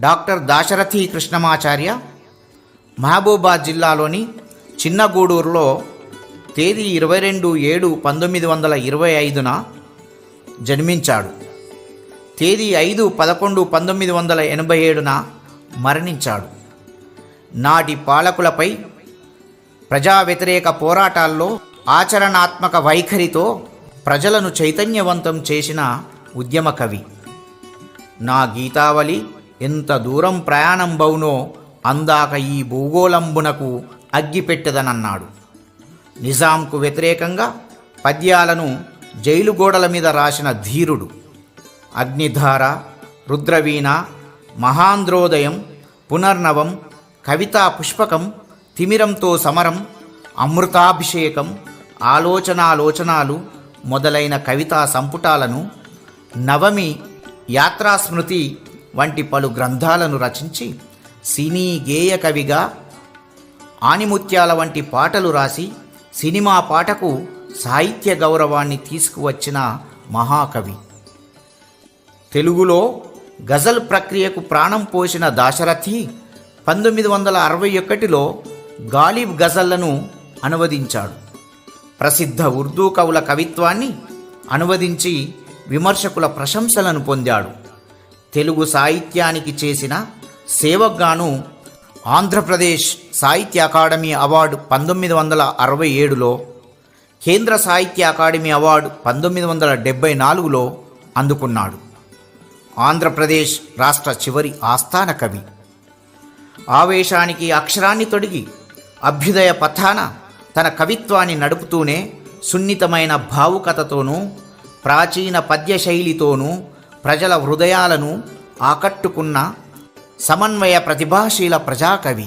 Doctor Dasarathi Krishnamacharya Mahabubabad జిల్లాలోని చిన్నగూడూరులో తేదీ 22/7/1925 జన్మించాడు. తేదీ 5/11/1987 మరణించాడు. నాటి పాలకులపై ప్రజా వ్యతిరేక పోరాటాల్లో ఆచరణాత్మక వైఖరితో ప్రజలను చైతన్యవంతం చేసిన ఉద్యమ కవి. నా గీతావళి ఎంత దూరం ప్రయాణం బౌనో అందాక ఈ భూగోళంబునకు అగ్గిపెట్టెదనన్నాడు. నిజాంకు వ్యతిరేకంగా పద్యాలను జైలు గోడల మీద రాసిన ధీరుడు. అగ్నిధార, రుద్రవీణ, మహాంధ్రోదయం, పునర్నవం, కవితా పుష్పకం, తిమిరంతో సమరం, అమృతాభిషేకం, ఆలోచనాలోచనాలు మొదలైన కవితా సంపుటాలను, నవమి, యాత్రాస్మృతి వంటి పలు గ్రంథాలను రచించి సినీ గేయ కవిగా ఆణిముత్యాల వంటి పాటలు రాసి సినిమా పాటకు సాహిత్య గౌరవాన్ని తీసుకువచ్చిన మహాకవి. తెలుగులో గజల్ ప్రక్రియకు ప్రాణం పోసిన దాశరథి 1961లో గాలిబ్ గజల్లను అనువదించాడు. ప్రసిద్ధ ఉర్దూ కవుల కవిత్వాన్ని అనువదించి విమర్శకుల ప్రశంసలను పొందాడు. తెలుగు సాహిత్యానికి చేసిన సేవకుగాను ఆంధ్రప్రదేశ్ సాహిత్య అకాడమీ అవార్డు 1967లో, కేంద్ర సాహిత్య అకాడమీ అవార్డు 1974లో అందుకున్నాడు. ఆంధ్రప్రదేశ్ రాష్ట్ర చివరి ఆస్థాన కవి. ఆవేశానికి అక్షరాన్ని తొడిగి అభ్యుదయ పథాన తన కవిత్వాన్ని నడుపుతూనే సున్నితమైన భావుకతతోనూ ప్రాచీన పద్య శైలితోనూ ప్రజల హృదయాలను ఆకట్టుకున్న సమన్వయ ప్రతిభాశీల ప్రజాకవి.